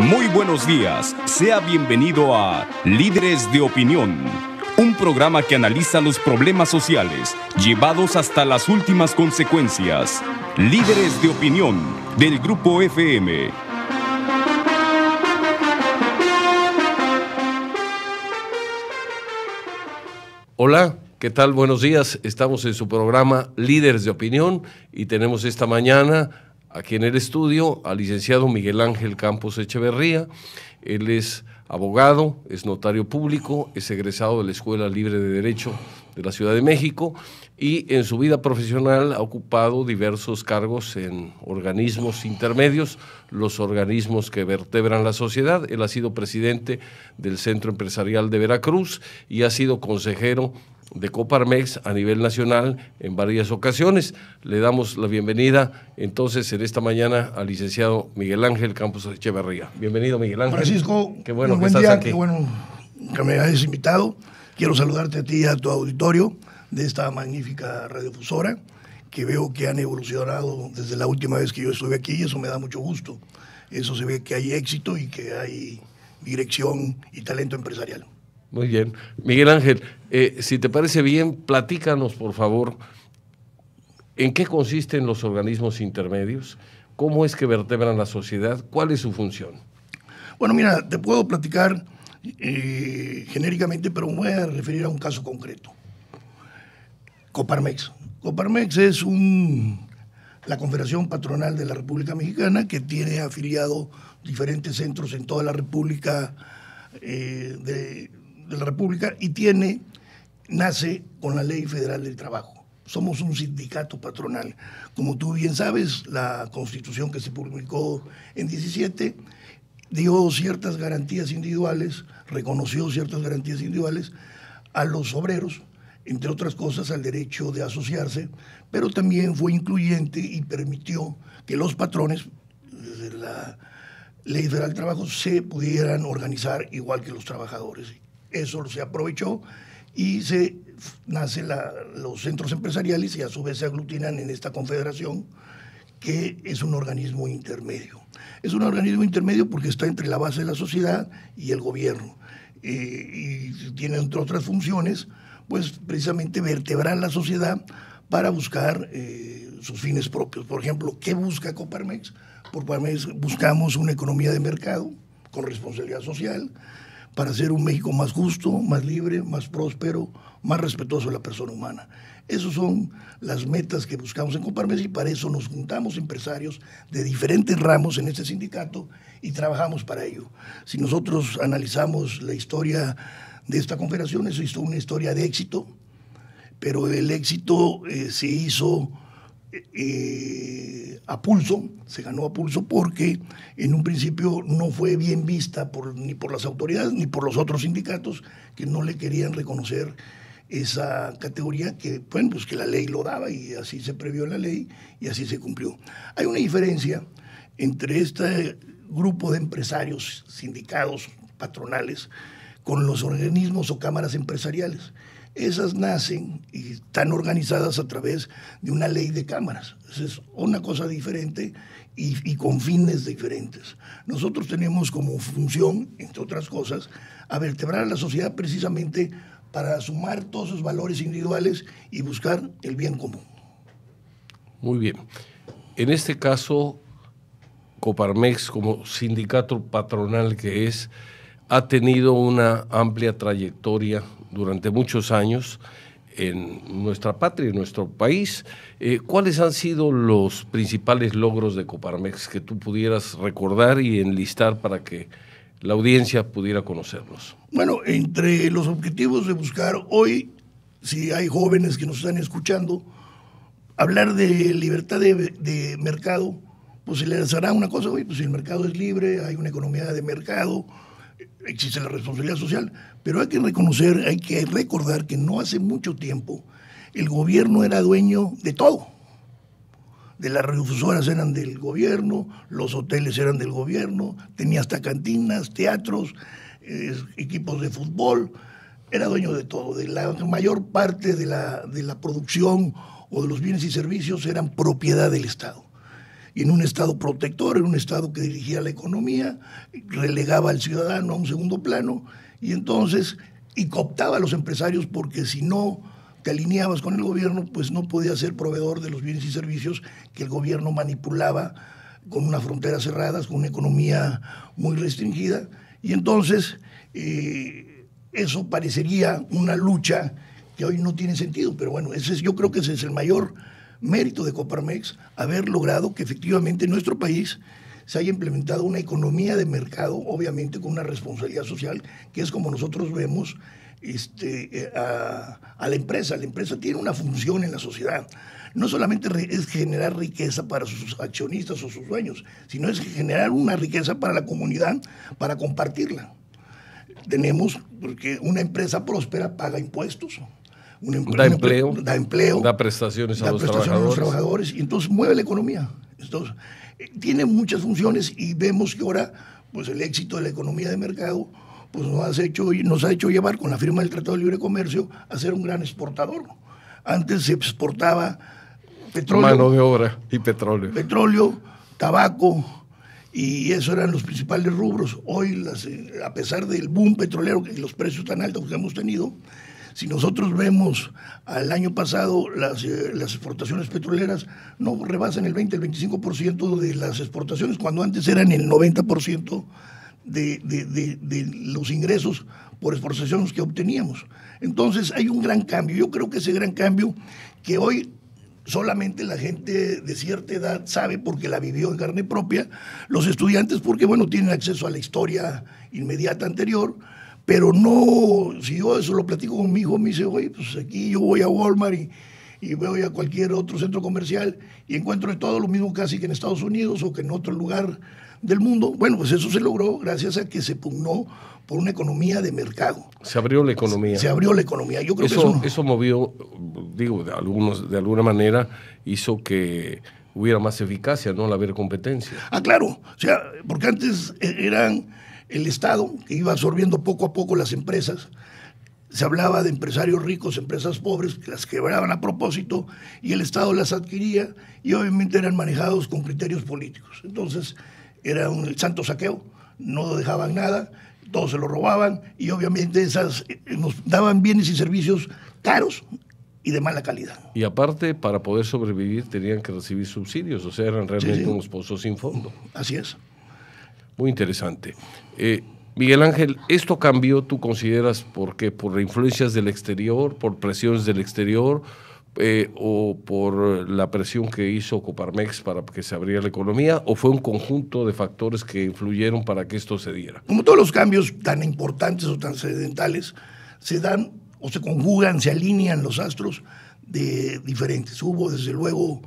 Muy buenos días, sea bienvenido a Líderes de Opinión, un programa que analiza los problemas sociales llevados hasta las últimas consecuencias. Líderes de Opinión, del Grupo FM. Hola, ¿qué tal? Buenos días. Estamos en su programa Líderes de Opinión y tenemos esta mañana aquí en el estudio al licenciado Miguel Ángel Campos Echeverría. Él es abogado, es notario público, es egresado de la Escuela Libre de Derecho de la Ciudad de México y en su vida profesional ha ocupado diversos cargos en organismos intermedios, los organismos que vertebran la sociedad. Él ha sido presidente del Centro Empresarial de Veracruz y ha sido consejero de Coparmex a nivel nacional en varias ocasiones. Le damos la bienvenida entonces en esta mañana al licenciado Miguel Ángel Campos Echeverría. Bienvenido, Miguel Ángel. Francisco, qué bueno muy que buen estás día, aquí. Qué bueno que me hayas invitado. Quiero saludarte a ti y a tu auditorio de esta magnífica radiodifusora, que veo que han evolucionado desde la última vez que yo estuve aquí y eso me da mucho gusto. Eso se ve que hay éxito y que hay dirección y talento empresarial. Muy bien. Miguel Ángel, si te parece bien, platícanos, por favor, ¿en qué consisten los organismos intermedios? ¿Cómo es que vertebran la sociedad? ¿Cuál es su función? Bueno, mira, te puedo platicar genéricamente, pero me voy a referir a un caso concreto. Coparmex. Coparmex es la Confederación Patronal de la República Mexicana que tiene afiliado diferentes centros en toda la República de la República y nace con la Ley Federal del Trabajo. Somos un sindicato patronal. Como tú bien sabes, la Constitución que se publicó en 17 dio ciertas garantías individuales, reconoció ciertas garantías individuales a los obreros, entre otras cosas al derecho de asociarse, pero también fue incluyente y permitió que los patrones, desde la Ley Federal del Trabajo, se pudieran organizar igual que los trabajadores. Eso se aprovechó y nacen los centros empresariales y a su vez se aglutinan en esta confederación que es un organismo intermedio. Es un organismo intermedio porque está entre la base de la sociedad y el gobierno y tiene, entre otras funciones, pues precisamente vertebrar la sociedad para buscar sus fines propios. Por ejemplo, ¿qué busca Coparmex? Por Coparmex buscamos una economía de mercado con responsabilidad social, para hacer un México más justo, más libre, más próspero, más respetuoso de la persona humana. Esas son las metas que buscamos en Coparmex y para eso nos juntamos empresarios de diferentes ramos en este sindicato y trabajamos para ello. Si nosotros analizamos la historia de esta confederación, es una historia de éxito, pero el éxito se hizo a pulso, se ganó a pulso porque en un principio no fue bien vista ni por las autoridades ni por los otros sindicatos que no le querían reconocer esa categoría que, bueno, pues que la ley lo daba y así se previó la ley y así se cumplió. Hay una diferencia entre este grupo de empresarios, sindicados, patronales, con los organismos o cámaras empresariales. Esas nacen y están organizadas a través de una ley de cámaras. Es una cosa diferente y con fines diferentes. Nosotros tenemos como función, entre otras cosas, a vertebrar a la sociedad precisamente para sumar todos esos valores individuales y buscar el bien común. Muy bien. En este caso, Coparmex, como sindicato patronal que es, ha tenido una amplia trayectoria durante muchos años en nuestra patria, en nuestro país. ¿Cuáles han sido los principales logros de Coparmex que tú pudieras recordar y enlistar para que la audiencia pudiera conocerlos? Bueno, entre los objetivos de buscar hoy, si hay jóvenes que nos están escuchando, hablar de libertad de mercado, pues se les hará una cosa, pues si el mercado es libre, hay una economía de mercado, existe la responsabilidad social, pero hay que recordar que no hace mucho tiempo el gobierno era dueño de todo. De las radiodifusoras eran del gobierno, los hoteles eran del gobierno, tenía hasta cantinas, teatros, equipos de fútbol, era dueño de todo. De la mayor parte de la producción o de los bienes y servicios eran propiedad del Estado. y en un Estado protector, en un Estado que dirigía la economía, relegaba al ciudadano a un segundo plano, y entonces, y cooptaba a los empresarios, porque si no te alineabas con el gobierno, pues no podías ser proveedor de los bienes y servicios que el gobierno manipulaba con unas fronteras cerradas, con una economía muy restringida, y entonces eso parecería una lucha que hoy no tiene sentido, pero bueno, yo creo que ese es el mayor mérito de Coparmex, haber logrado que efectivamente en nuestro país se haya implementado una economía de mercado, obviamente con una responsabilidad social, que es como nosotros vemos a la empresa. La empresa tiene una función en la sociedad. No solamente es generar riqueza para sus accionistas o sus dueños, sino es generar una riqueza para la comunidad, para compartirla. Tenemos, porque una empresa próspera paga impuestos, da empleo, da prestaciones a los trabajadores, y entonces mueve la economía. Entonces, tiene muchas funciones, y vemos que ahora pues el éxito de la economía de mercado pues nos ha hecho llevar, con la firma del Tratado de Libre Comercio, a ser un gran exportador. Antes se exportaba petróleo, mano de obra y petróleo, tabaco, y esos eran los principales rubros. Hoy, a pesar del boom petrolero y los precios tan altos que hemos tenido, si nosotros vemos al año pasado, las exportaciones petroleras no rebasan el 20, el 25% de las exportaciones, cuando antes eran el 90% de los ingresos por exportaciones que obteníamos. Entonces hay un gran cambio. Yo creo que ese gran cambio, que hoy solamente la gente de cierta edad sabe porque la vivió en carne propia, los estudiantes porque, bueno, tienen acceso a la historia inmediata anterior, pero no, si yo eso lo platico con mi hijo, me dice, oye, pues aquí yo voy a Walmart y voy a cualquier otro centro comercial y encuentro de todo lo mismo casi que en Estados Unidos o que en otro lugar del mundo. Bueno, pues eso se logró gracias a que se pugnó por una economía de mercado. Se abrió la economía. Se abrió la economía. Yo creo que eso movió, digo, de alguna manera hizo que hubiera más eficacia, ¿no? Al haber competencia. Ah, claro. O sea, porque antes eran el Estado que iba absorbiendo poco a poco las empresas. Se hablaba de empresarios ricos, empresas pobres, que las quebraban a propósito, y el Estado las adquiría, y obviamente eran manejados con criterios políticos. Entonces, era el santo saqueo, no dejaban nada, todo se lo robaban, y obviamente nos daban bienes y servicios caros y de mala calidad. Y aparte, para poder sobrevivir, tenían que recibir subsidios, o sea, eran realmente unos pozos sin fondo. Así es. Muy interesante. Miguel Ángel, ¿esto cambió, tú consideras, por qué? ¿Por influencias del exterior, por presiones del exterior, o por la presión que hizo Coparmex para que se abriera la economía, o fue un conjunto de factores que influyeron para que esto se diera? Como todos los cambios tan importantes o trascendentales, se dan o se conjugan, se alinean los astros de diferentes. Hubo, desde luego,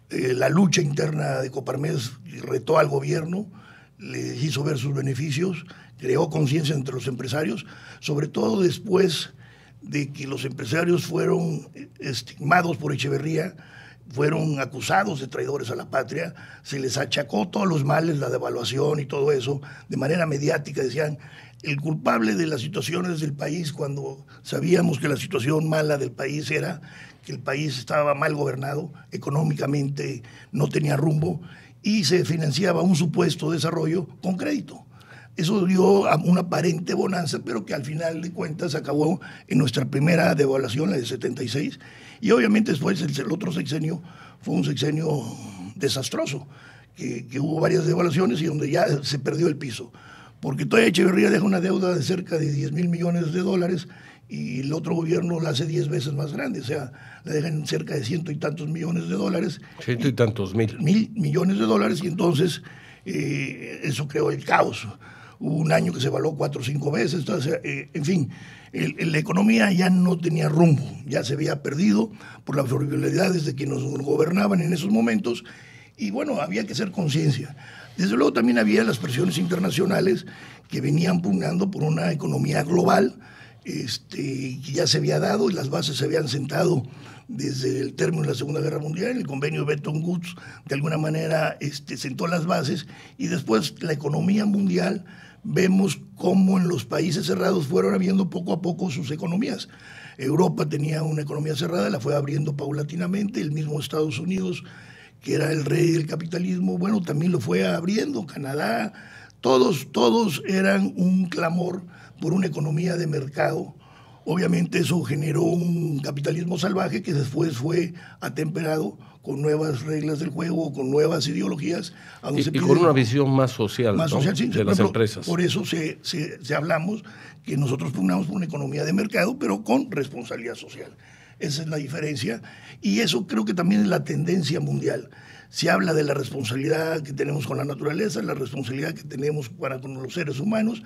la lucha interna de Coparmex, retó al gobierno, le hizo ver sus beneficios, creó conciencia entre los empresarios, sobre todo después de que los empresarios fueron estigmados por Echeverría, fueron acusados de traidores a la patria, se les achacó todos los males, la devaluación y todo eso, de manera mediática. Decían, el culpable de las situaciones del país, cuando sabíamos que la situación mala del país era que el país estaba mal gobernado, económicamente no tenía rumbo, y se financiaba un supuesto desarrollo con crédito. Eso dio una aparente bonanza, pero que al final de cuentas acabó en nuestra primera devaluación, la de 76, y obviamente después el otro sexenio fue un sexenio desastroso, que hubo varias devaluaciones y donde ya se perdió el piso, porque todavía Echeverría deja una deuda de cerca de 10,000 millones de dólares y el otro gobierno la hace 10 veces más grande, o sea, la dejan cerca de 100 y tantos millones de dólares. 100 y tantos mil. 1,000 millones de dólares, y entonces eso creó el caos. Hubo un año que se evaluó 4 o 5 veces, entonces, en fin, la economía ya no tenía rumbo, ya se había perdido por las frivolidades de quienes nos gobernaban en esos momentos, y bueno, había que hacer conciencia. Desde luego también había las presiones internacionales que venían pugnando por una economía global, que ya se había dado y las bases se habían sentado desde el término de la Segunda Guerra Mundial. El convenio de Bretton Woods de alguna manera sentó las bases, y después la economía mundial, vemos cómo en los países cerrados fueron abriendo poco a poco sus economías. Europa tenía una economía cerrada, la fue abriendo paulatinamente, el mismo Estados Unidos, que era el rey del capitalismo, bueno, también lo fue abriendo. Canadá, todos eran un clamor por una economía de mercado. Obviamente eso generó un capitalismo salvaje que después fue atemperado con nuevas reglas del juego, con nuevas ideologías. Y con una visión más social, más social, sí, de las empresas. Por eso se hablamos que nosotros pugnamos por una economía de mercado, pero con responsabilidad social. Esa es la diferencia, y eso creo que también es la tendencia mundial. Se habla de la responsabilidad que tenemos con la naturaleza, la responsabilidad que tenemos para con los seres humanos,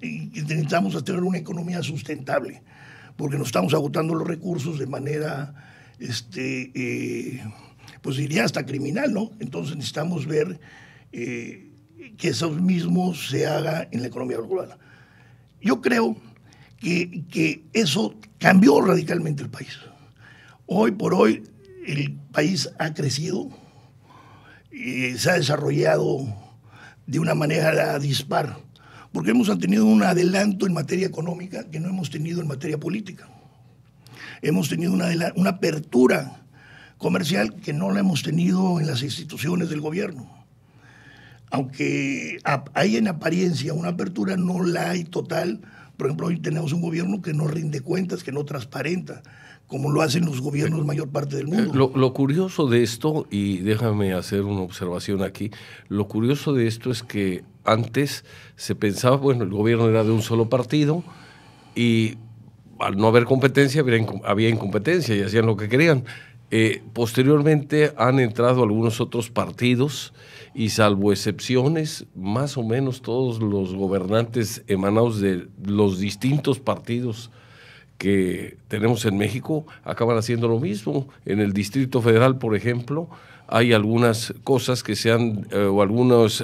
y necesitamos tener una economía sustentable, porque nos estamos agotando los recursos de manera, pues diría hasta criminal, ¿no? Entonces necesitamos ver que eso mismo se haga en la economía global. Yo creo que eso cambió radicalmente el país. Hoy por hoy el país ha crecido, se ha desarrollado de una manera dispar, porque hemos tenido un adelanto en materia económica que no hemos tenido en materia política. Hemos tenido una apertura comercial que no la hemos tenido en las instituciones del gobierno. Aunque hay en apariencia una apertura, no la hay total. Por ejemplo, hoy tenemos un gobierno que no rinde cuentas, que no transparenta, como lo hacen los gobiernos mayor parte del mundo. Lo curioso de esto, y déjame hacer una observación aquí, lo curioso de esto es que antes se pensaba, bueno, el gobierno era de un solo partido y al no haber competencia había incompetencia y hacían lo que querían. Posteriormente han entrado algunos otros partidos y, salvo excepciones, más o menos todos los gobernantes emanados de los distintos partidos que tenemos en México acaban haciendo lo mismo. En el Distrito Federal, por ejemplo, hay algunas cosas que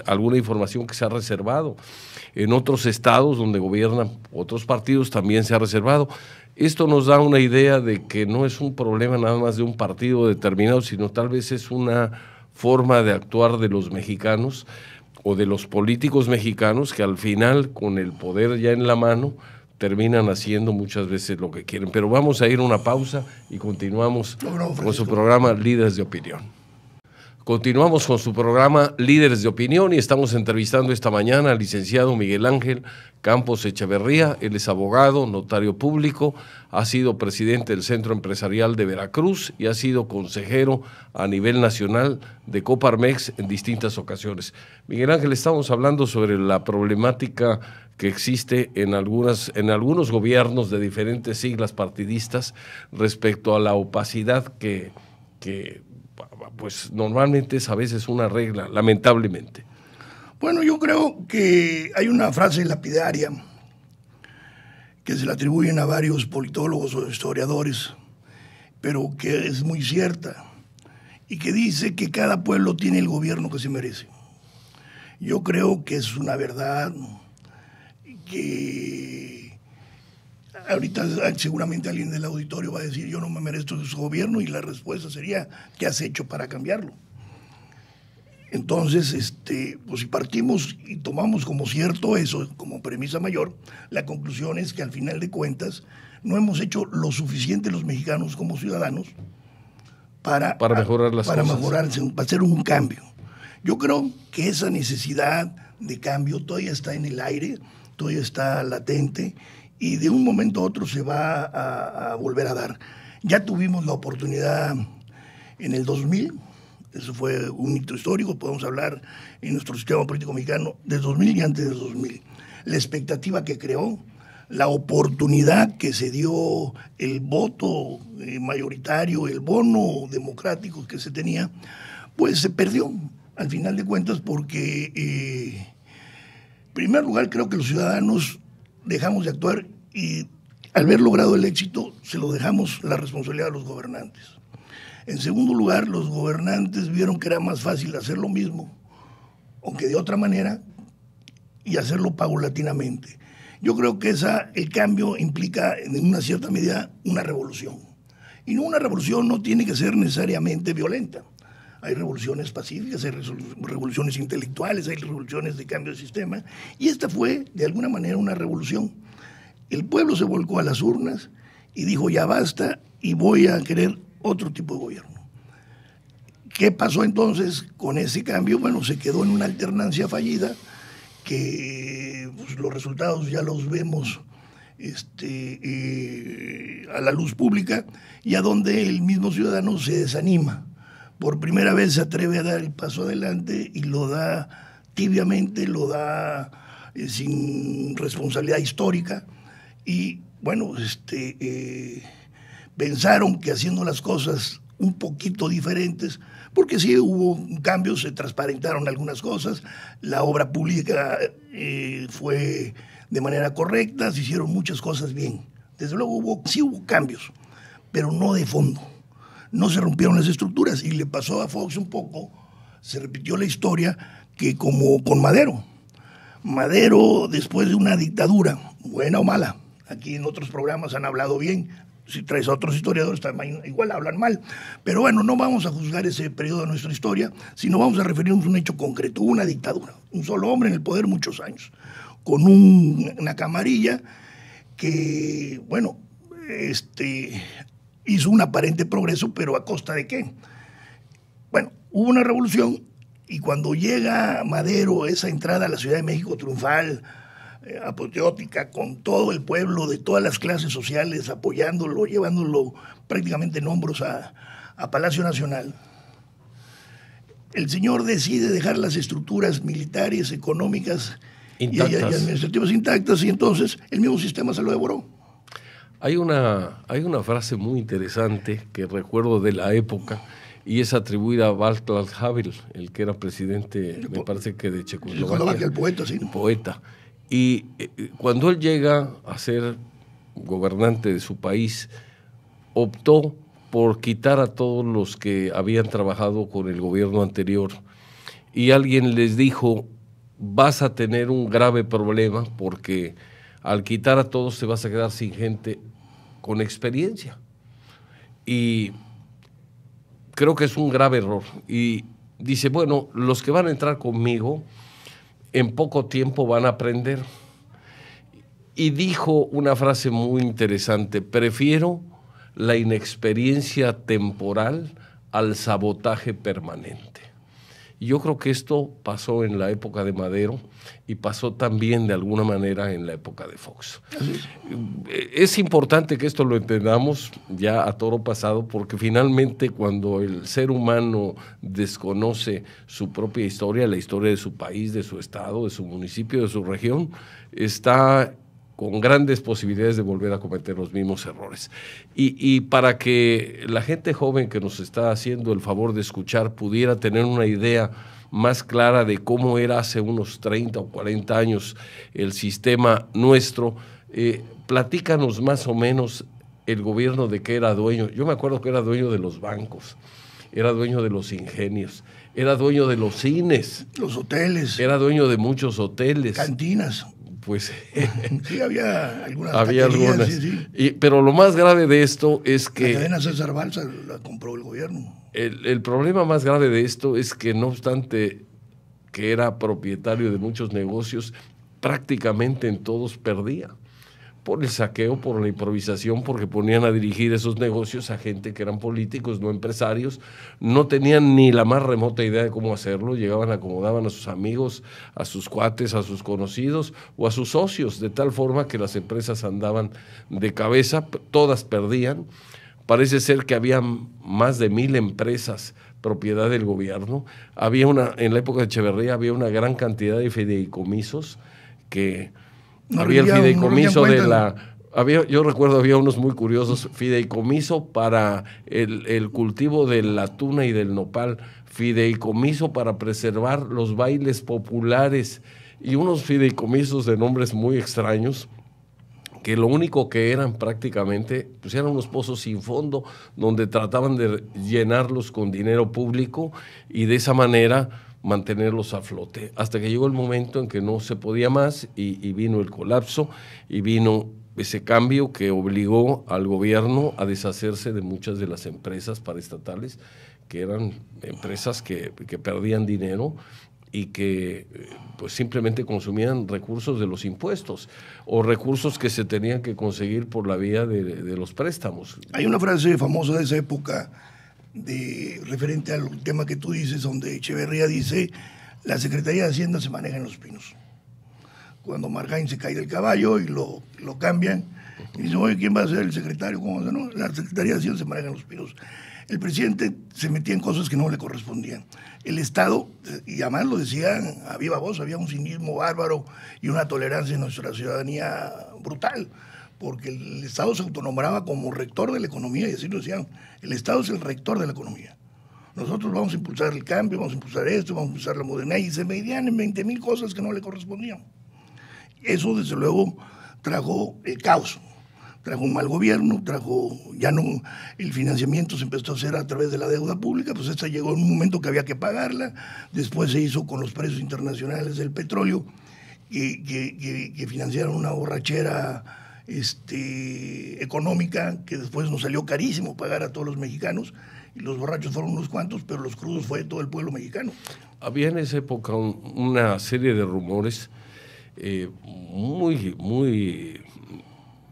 alguna información que se ha reservado. En otros estados donde gobiernan otros partidos también se ha reservado. Esto nos da una idea de que no es un problema nada más de un partido determinado, sino tal vez es una forma de actuar de los mexicanos o de los políticos mexicanos que al final, con el poder ya en la mano, terminan haciendo muchas veces lo que quieren. Pero vamos a ir a una pausa y continuamos con su programa Líderes de Opinión. Continuamos con su programa Líderes de Opinión y estamos entrevistando esta mañana al licenciado Miguel Ángel Campos Echeverría. Él es abogado, notario público, ha sido presidente del Centro Empresarial de Veracruz y ha sido consejero a nivel nacional de Coparmex en distintas ocasiones. Miguel Ángel, estamos hablando sobre la problemática que existe en algunos gobiernos de diferentes siglas partidistas respecto a la opacidad que pues normalmente es a veces una regla, lamentablemente. Bueno, yo creo que hay una frase lapidaria que se le atribuyen a varios politólogos o historiadores, pero que es muy cierta, y que dice que cada pueblo tiene el gobierno que se merece. Yo creo que es una verdad que ahorita seguramente alguien del auditorio va a decir yo no me merezco su gobierno, y la respuesta sería ¿qué has hecho para cambiarlo? Entonces, pues si partimos y tomamos como cierto eso, como premisa mayor, la conclusión es que al final de cuentas no hemos hecho lo suficiente los mexicanos como ciudadanos para mejorar las cosas. Para hacer un cambio. Yo creo que esa necesidad de cambio todavía está en el aire, todavía está latente, y de un momento a otro se va a volver a dar. Ya tuvimos la oportunidad en el 2000, eso fue un hito histórico, podemos hablar en nuestro sistema político mexicano de 2000 y antes de 2000. La expectativa que creó, la oportunidad que se dio, el voto mayoritario, el bono democrático que se tenía, pues se perdió al final de cuentas porque, en primer lugar, creo que los ciudadanos dejamos de actuar y al haber logrado el éxito se lo dejamos la responsabilidad a los gobernantes. En segundo lugar, los gobernantes vieron que era más fácil hacer lo mismo, aunque de otra manera, y hacerlo paulatinamente. Yo creo que el cambio implica en una cierta medida una revolución. Y no, una revolución no tiene que ser necesariamente violenta. Hay revoluciones pacíficas, hay revoluciones intelectuales, hay revoluciones de cambio de sistema, y esta fue de alguna manera una revolución. El pueblo se volcó a las urnas y dijo ya basta y voy a querer otro tipo de gobierno. ¿Qué pasó entonces con ese cambio? Bueno, se quedó en una alternancia fallida que pues, los resultados ya los vemos a la luz pública, y a donde el mismo ciudadano se desanima. Por primera vez se atreve a dar el paso adelante y lo da tibiamente, lo da sin responsabilidad histórica, y bueno, pensaron que haciendo las cosas un poquito diferentes, porque sí hubo cambios, se transparentaron algunas cosas, la obra pública fue de manera correcta, se hicieron muchas cosas bien. Desde luego sí hubo cambios, pero no de fondo. No se rompieron las estructuras, y le pasó a Fox un poco, se repitió la historia que como con Madero. Madero, después de una dictadura, buena o mala, aquí en otros programas han hablado bien, si traes a otros historiadores también igual hablan mal, pero bueno, no vamos a juzgar ese periodo de nuestra historia, sino vamos a referirnos a un hecho concreto, una dictadura, un solo hombre en el poder muchos años, con una camarilla que, bueno, hizo un aparente progreso, pero ¿a costa de qué? Bueno, hubo una revolución, y cuando llega Madero, esa entrada a la Ciudad de México triunfal, apoteótica, con todo el pueblo de todas las clases sociales apoyándolo, llevándolo prácticamente en hombros a Palacio Nacional, el señor decide dejar las estructuras militares, económicas y administrativas intactas, y entonces el mismo sistema se lo devoró. Hay una frase muy interesante que recuerdo de la época, y es atribuida a Václav Havel, el que era presidente, me parece que de Checoslovaquia. El poeta, sí. El poeta. Y cuando él llega a ser gobernante de su país, optó por quitar a todos los que habían trabajado con el gobierno anterior, y alguien les dijo: vas a tener un grave problema, porque al quitar a todos te vas a quedar sin gente con experiencia. Y creo que es un grave error. Y dice, bueno, los que van a entrar conmigo en poco tiempo van a aprender. Y dijo una frase muy interesante: prefiero la inexperiencia temporal al sabotaje permanente. Y yo creo que esto pasó en la época de Madero, y pasó también de alguna manera en la época de Fox. Es importante que esto lo entendamos ya a toro pasado, porque finalmente cuando el ser humano desconoce su propia historia, la historia de su país, de su estado, de su municipio, de su región, está con grandes posibilidades de volver a cometer los mismos errores. Y para que la gente joven que nos está haciendo el favor de escuchar pudiera tener una idea más clara de cómo era hace unos 30 o 40 años el sistema nuestro, platícanos más o menos el gobierno de qué era dueño. Yo me acuerdo que era dueño de los bancos, era dueño de los ingenios, era dueño de los cines, los hoteles, era dueño de muchos hoteles, cantinas. Pues sí, había algunas. Había algunas. Sí, sí. Pero lo más grave de esto es que... La cadena César Balsa la compró el gobierno. El problema más grave de esto es que, no obstante que era propietario de muchos negocios, prácticamente en todos perdía. Por el saqueo, por la improvisación, porque ponían a dirigir esos negocios a gente que eran políticos, no empresarios, no tenían ni la más remota idea de cómo hacerlo, llegaban, acomodaban a sus amigos, a sus cuates, a sus conocidos o a sus socios, de tal forma que las empresas andaban de cabeza, todas perdían. Parece ser que había más de 1,000 empresas propiedad del gobierno. En la época de Echeverría había una gran cantidad de fideicomisos que... había el fideicomiso yo recuerdo, había unos muy curiosos: fideicomiso para el cultivo de la tuna y del nopal, fideicomiso para preservar los bailes populares, y unos fideicomisos de nombres muy extraños, que lo único que eran prácticamente, pues eran unos pozos sin fondo, donde trataban de llenarlos con dinero público, y de esa manera mantenerlos a flote, hasta que llegó el momento en que no se podía más, y vino el colapso, y vino ese cambio que obligó al gobierno a deshacerse de muchas de las empresas paraestatales, que eran empresas que perdían dinero y que pues simplemente consumían recursos de los impuestos o recursos que se tenían que conseguir por la vía de los préstamos. Hay una frase famosa de esa época referente al tema que tú dices, donde Echeverría dice, la Secretaría de Hacienda se maneja en Los Pinos. Cuando Margain se cae del caballo y lo cambian, y dicen, oye, ¿quién va a ser el secretario? ¿Cómo? No, la Secretaría de Hacienda se maneja en Los Pinos. El presidente se metía en cosas que no le correspondían. El Estado, y además lo decían a viva voz, había un cinismo bárbaro y una tolerancia en nuestra ciudadanía brutal, porque el Estado se autonombraba como rector de la economía, y así lo decían, el Estado es el rector de la economía. Nosotros vamos a impulsar el cambio, vamos a impulsar esto, vamos a impulsar la modernidad, y se medían en 20,000 cosas que no le correspondían. Eso, desde luego, trajo el caos. Trajo un mal gobierno, el financiamiento se empezó a hacer a través de la deuda pública, pues esta llegó en un momento que había que pagarla, después se hizo con los precios internacionales del petróleo, que financiaron una borrachera económica, que después nos salió carísimo pagar a todos los mexicanos, y los borrachos fueron unos cuantos, pero los crudos fue todo el pueblo mexicano. Había en esa época una serie de rumores muy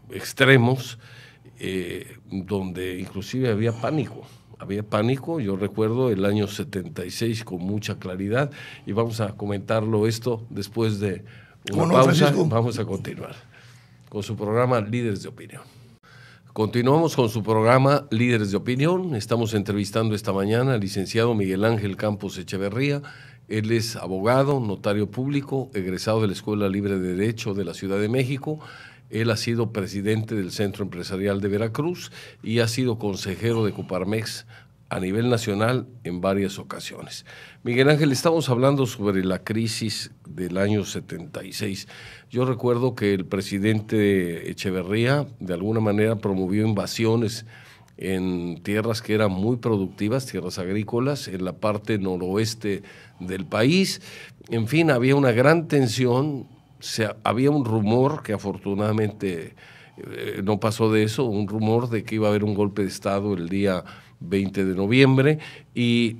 extremos, donde inclusive había pánico. Yo recuerdo el año 76 con mucha claridad, y vamos a comentarlo esto después de una pausa. Francisco. Vamos a continuar con su programa Líderes de Opinión. Continuamos con su programa Líderes de Opinión. Estamos entrevistando esta mañana al licenciado Miguel Ángel Campos Echeverría. Él es abogado, notario público, egresado de la Escuela Libre de Derecho de la Ciudad de México. Él ha sido presidente del Centro Empresarial de Veracruz y ha sido consejero de Coparmex a nivel nacional en varias ocasiones. Miguel Ángel, estamos hablando sobre la crisis del año 76. Yo recuerdo que el presidente Echeverría de alguna manera promovió invasiones en tierras que eran muy productivas, tierras agrícolas, en la parte noroeste del país. En fin, había una gran tensión. Había un rumor que afortunadamente no pasó de eso, un rumor de que iba a haber un golpe de Estado el día 20 de noviembre, y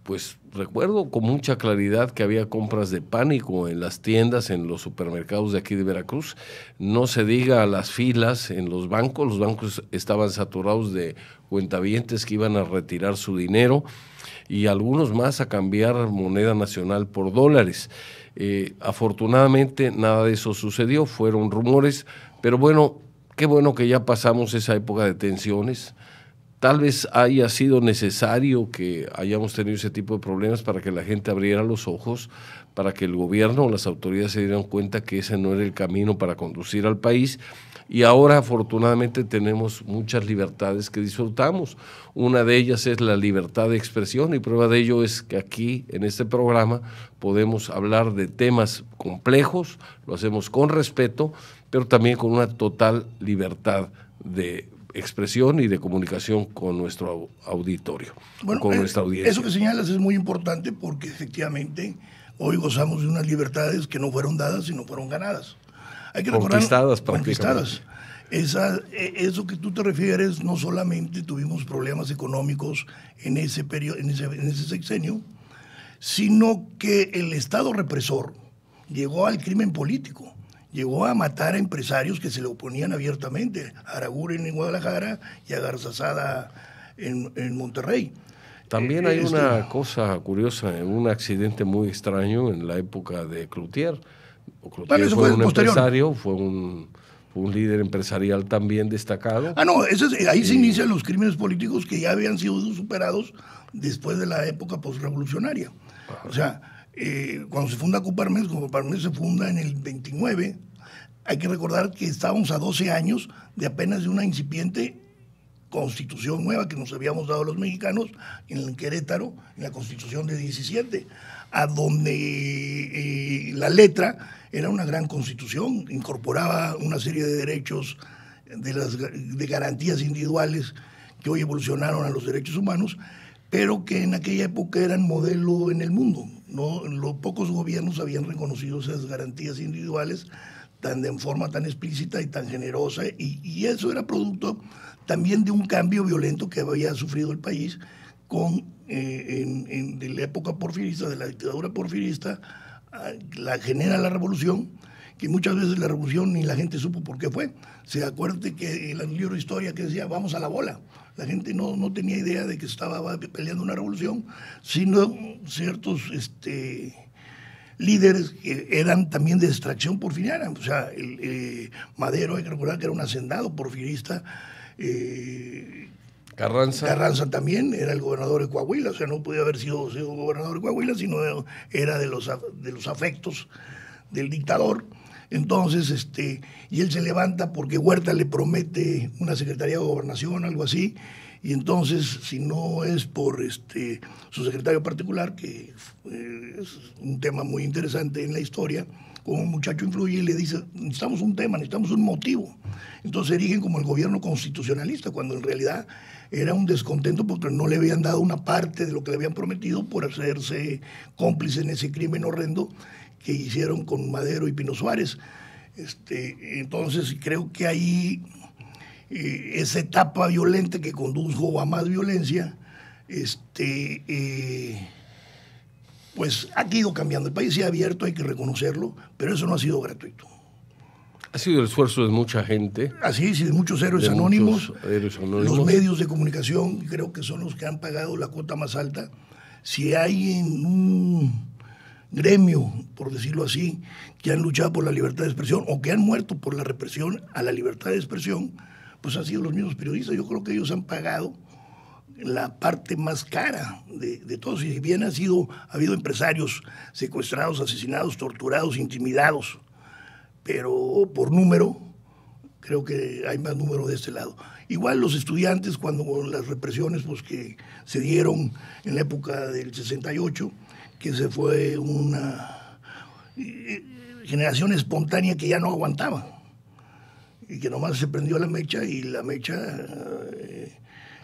pues recuerdo con mucha claridad que había compras de pánico en las tiendas, en los supermercados de aquí de Veracruz. No se diga las filas en los bancos estaban saturados de cuentavientes que iban a retirar su dinero y algunos más a cambiar moneda nacional por dólares. Afortunadamente nada de eso sucedió, fueron rumores, pero bueno, qué bueno que ya pasamos esa época de tensiones. Tal vez haya sido necesario que hayamos tenido ese tipo de problemas para que la gente abriera los ojos, para que el gobierno o las autoridades se dieran cuenta que ese no era el camino para conducir al país. Y ahora afortunadamente tenemos muchas libertades que disfrutamos. Una de ellas es la libertad de expresión, y prueba de ello es que aquí en este programa podemos hablar de temas complejos, lo hacemos con respeto, pero también con una total libertad de expresión y de comunicación con nuestro auditorio, con nuestra audiencia. Eso que señalas es muy importante, porque efectivamente hoy gozamos de unas libertades que no fueron dadas, sino fueron ganadas. Hay que conquistadas. Eso que tú te refieres, no solamente tuvimos problemas económicos en ese periodo, en ese sexenio, sino que el Estado represor llegó al crimen político. Llegó a matar a empresarios que se le oponían abiertamente, a Araguren en Guadalajara y a Garzazada en Monterrey. También hay una cosa curiosa, un accidente muy extraño en la época de Cloutier. Cloutier fue un empresario, fue un líder empresarial también destacado. Ahí se inician los crímenes políticos que ya habían sido superados después de la época postrevolucionaria. O sea, cuando se funda Coparmex se funda en el 29, hay que recordar que estábamos a 12 años de apenas de una incipiente constitución nueva que nos habíamos dado los mexicanos en Querétaro, en la constitución de 17, a donde la letra era una gran constitución, incorporaba una serie de derechos, de garantías individuales que hoy evolucionaron a los derechos humanos, pero que en aquella época eran modelo en el mundo. Los pocos gobiernos habían reconocido esas garantías individuales de forma tan explícita y tan generosa, y eso era producto también de un cambio violento que había sufrido el país de la época porfirista, de la dictadura porfirista. La genera la revolución, que muchas veces la revolución ni la gente supo por qué fue. Se acuerde que en el libro de historia que decía, vamos a la bola. La gente no tenía idea de que estaba peleando una revolución, sino ciertos líderes que eran también de extracción porfiriana. O sea, Madero, hay que recordar que era un hacendado porfirista. Carranza también era el gobernador de Coahuila, o sea, no podía haber sido gobernador de Coahuila, sino era de los afectos del dictador. Entonces, y él se levanta porque Huerta le promete una secretaría de gobernación, algo así, y entonces, si no es por su secretario particular, que es un tema muy interesante en la historia, como un muchacho influye y le dice, necesitamos un tema, necesitamos un motivo. Entonces se erigen como el gobierno constitucionalista, cuando en realidad era un descontento porque no le habían dado una parte de lo que le habían prometido por hacerse cómplice en ese crimen horrendo que hicieron con Madero y Pino Suárez. Entonces creo que ahí esa etapa violenta que condujo a más violencia, pues ha ido cambiando. El país se ha abierto, hay que reconocerlo, pero eso no ha sido gratuito. Ha sido el esfuerzo de mucha gente. Así es, de muchos héroes anónimos. Los medios de comunicación creo que son los que han pagado la cuota más alta. Si hay en un gremio, por decirlo así, que han luchado por la libertad de expresión o que han muerto por la represión a la libertad de expresión, pues han sido los mismos periodistas. Yo creo que ellos han pagado la parte más cara de todos. Y si bien ha habido empresarios secuestrados, asesinados, torturados, intimidados, pero por número, creo que hay más número de este lado. Igual los estudiantes, cuando las represiones pues, que se dieron en la época del 68, que se fue una generación espontánea que ya no aguantaba y que nomás se prendió la mecha, y la mecha...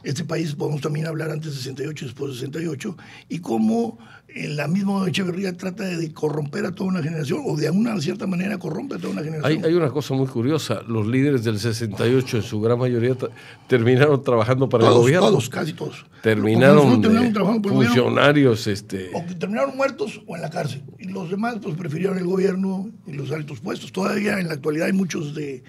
Este país, podemos también hablar antes de 68, después de 68, y cómo la misma Echeverría trata de corromper a toda una generación, o de una cierta manera corrompe a toda una generación. Hay una cosa muy curiosa, los líderes del 68 en su gran mayoría terminaron trabajando para el gobierno. Todos, casi todos. Terminaron funcionarios. O que terminaron muertos o en la cárcel, y los demás pues prefirieron el gobierno y los altos puestos. Todavía en la actualidad hay muchos de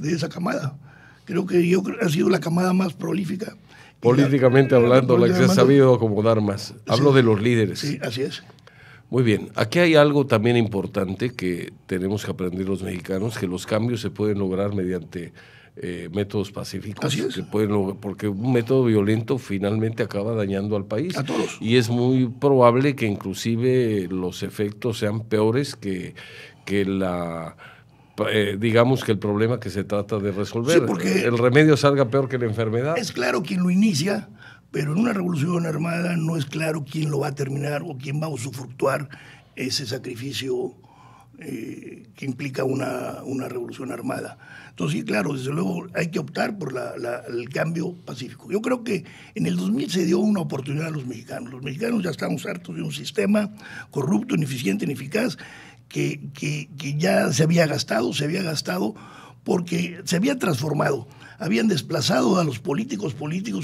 esa camada. Creo que ha sido la camada más prolífica. Políticamente hablando, la que se ha sabido acomodar más. Hablo de los líderes. Sí, así es. Muy bien. Aquí hay algo también importante que tenemos que aprender los mexicanos, que los cambios se pueden lograr mediante métodos pacíficos. Así es. Porque un método violento finalmente acaba dañando al país. A todos. Y es muy probable que inclusive los efectos sean peores que digamos que el problema que se trata de resolver. Sí, porque el remedio salga peor que la enfermedad. Es claro quién lo inicia, pero en una revolución armada no es claro quién lo va a terminar o quién va a usufructuar ese sacrificio que implica una revolución armada. Entonces, sí, claro, desde luego hay que optar por el cambio pacífico. Yo creo que en el 2000 se dio una oportunidad a los mexicanos. Los mexicanos ya estamos hartos de un sistema corrupto, ineficiente, ineficaz, que ya se había gastado porque se había transformado. Habían desplazado a los políticos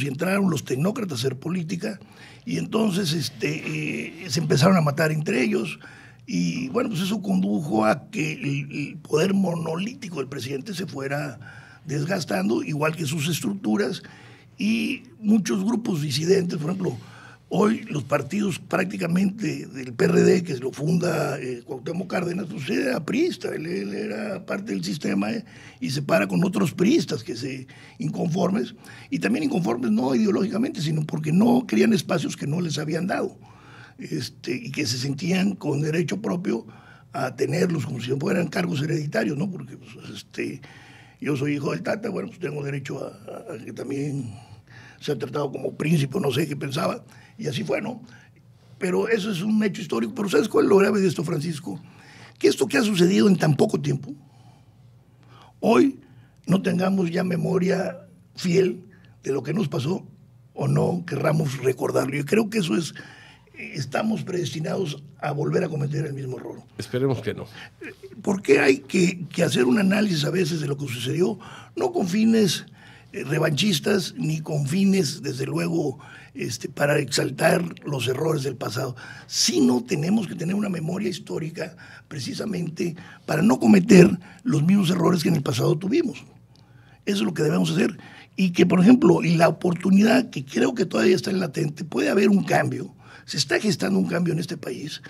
y entraron los tecnócratas a hacer política, y entonces se empezaron a matar entre ellos, y bueno, pues eso condujo a que el poder monolítico del presidente se fuera desgastando, igual que sus estructuras, y muchos grupos disidentes. Por ejemplo, hoy los partidos prácticamente del PRD, que lo funda Cuauhtémoc Cárdenas, pues era priista, él era parte del sistema y se para con otros priistas inconformes, y también inconformes no ideológicamente, sino porque no querían espacios que no les habían dado, y que se sentían con derecho propio a tenerlos como si fueran cargos hereditarios, ¿no? Porque pues, yo soy hijo del Tata, bueno, pues tengo derecho a que también sea tratado como príncipe, no sé qué pensaba. Y así fue, ¿no? Pero eso es un hecho histórico. Pero ¿sabes cuál es lo grave de esto, Francisco? Que esto que ha sucedido en tan poco tiempo, hoy no tengamos ya memoria fiel de lo que nos pasó o no querramos recordarlo. Yo creo que eso es, estamos predestinados a volver a cometer el mismo error. Esperemos que no. Porque hay que hacer un análisis a veces de lo que sucedió, no con fines revanchistas ni con fines, desde luego, para exaltar los errores del pasado, sino tenemos que tener una memoria histórica precisamente para no cometer los mismos errores que en el pasado tuvimos. Eso es lo que debemos hacer. Y que, por ejemplo, la oportunidad que creo que todavía está en latente, puede haber un cambio, se está gestando un cambio en este país,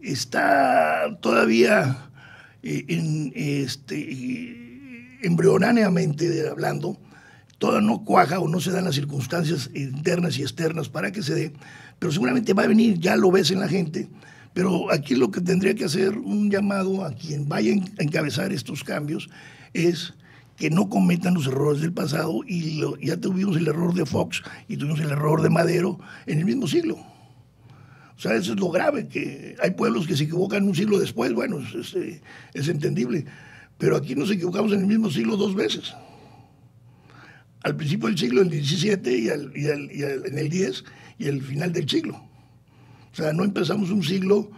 está todavía embrionáneamente hablando, todo no cuaja o no se dan las circunstancias internas y externas para que se dé, pero seguramente va a venir, ya lo ves en la gente, pero aquí lo que tendría que hacer un llamado a quien vaya a encabezar estos cambios es que no cometan los errores del pasado, y ya tuvimos el error de Fox y tuvimos el error de Madero en el mismo siglo. O sea, eso es lo grave, que hay pueblos que se equivocan un siglo después, bueno, es entendible, pero aquí nos equivocamos en el mismo siglo 2 veces. Al principio del siglo, en el 17 y en el 10 y al final del siglo. O sea, no empezamos un siglo,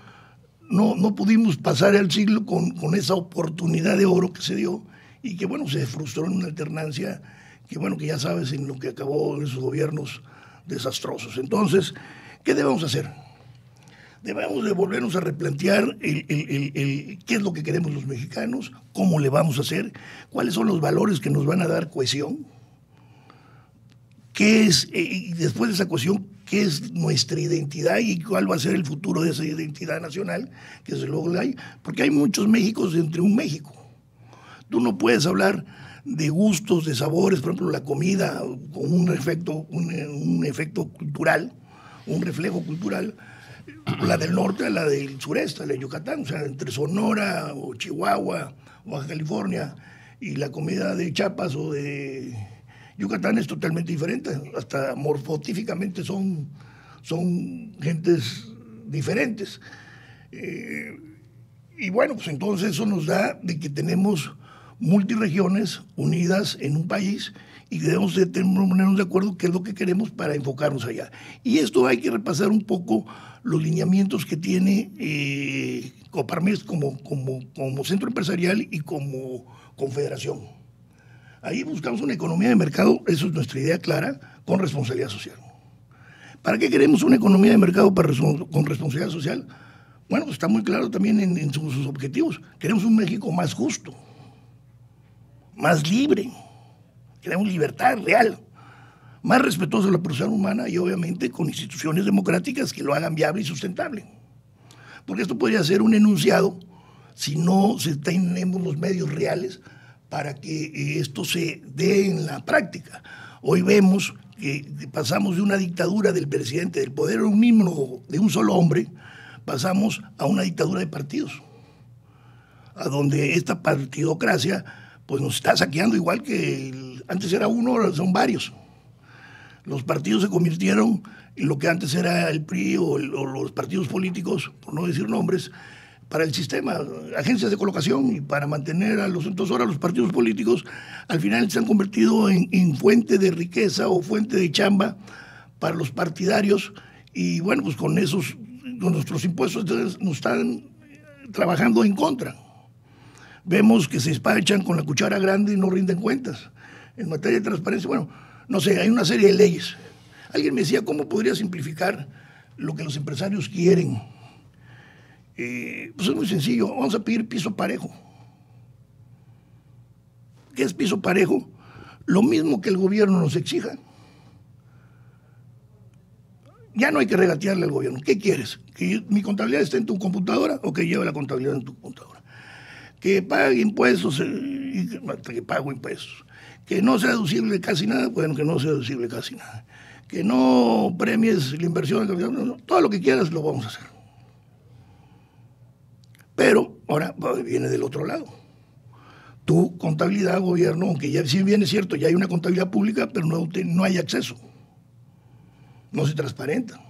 no pudimos pasar el siglo con esa oportunidad de oro que se dio y que, bueno, se frustró en una alternancia que, bueno, que ya sabes en lo que acabó esos gobiernos desastrosos. Entonces, ¿qué debemos hacer? Debemos de volvernos a replantear qué es lo que queremos los mexicanos, cómo le vamos a hacer, cuáles son los valores que nos van a dar cohesión, qué es, y después de esa cohesión, qué es nuestra identidad y cuál va a ser el futuro de esa identidad nacional, que desde luego la hay, porque hay muchos Méxicos entre un México. Tú no puedes hablar de gustos, de sabores, por ejemplo, la comida con un efecto cultural, un reflejo cultural, la del norte a la del sureste, la de Yucatán, o sea, entre Sonora o Chihuahua o Baja California, y la comida de Chiapas o de Yucatán es totalmente diferente, hasta morfotíficamente son gentes diferentes. Y bueno, pues entonces eso nos da de que tenemos multiregiones unidas en un país y debemos de ponernos de acuerdo qué es lo que queremos para enfocarnos allá. Y esto hay que repasar un poco los lineamientos que tiene Coparmex como centro empresarial y como confederación. Ahí buscamos una economía de mercado, eso es nuestra idea clara, con responsabilidad social. ¿Para qué queremos una economía de mercado con responsabilidad social? Bueno, pues está muy claro también en sus objetivos. Queremos un México más justo, más libre, queremos libertad real, más respetuoso de la persona humana y obviamente con instituciones democráticas que lo hagan viable y sustentable. Porque esto podría ser un enunciado si no tenemos los medios reales para que esto se dé en la práctica. Hoy vemos que pasamos de una dictadura del presidente, del poder unánime de un solo hombre, pasamos a una dictadura de partidos, a donde esta partidocracia pues nos está saqueando igual que antes era uno, ahora son varios. Los partidos se convirtieron en lo que antes era el PRI o los partidos políticos, por no decir nombres, para el sistema, agencias de colocación y para mantener a los... Entonces ahora los partidos políticos al final se han convertido en fuente de riqueza o fuente de chamba para los partidarios y bueno, pues con nuestros impuestos nos están trabajando en contra. Vemos que se despachan con la cuchara grande y no rinden cuentas. En materia de transparencia, bueno, no sé, hay una serie de leyes. Alguien me decía, ¿cómo podría simplificar lo que los empresarios quieren? Pues es muy sencillo, vamos a pedir piso parejo. ¿Qué es piso parejo? Lo mismo que el gobierno nos exija. Ya no hay que regatearle al gobierno. ¿Qué quieres? ¿Que mi contabilidad esté en tu computadora o que lleve la contabilidad en tu computadora? Que pague impuestos, hasta que pago impuestos. Que no sea deducible casi nada, bueno, que no sea deducible casi nada. Que no premies la inversión, todo lo que quieras lo vamos a hacer. Pero ahora viene del otro lado. Tu contabilidad, gobierno, aunque ya sí bien es cierto, ya hay una contabilidad pública, pero no hay acceso. No se transparenta.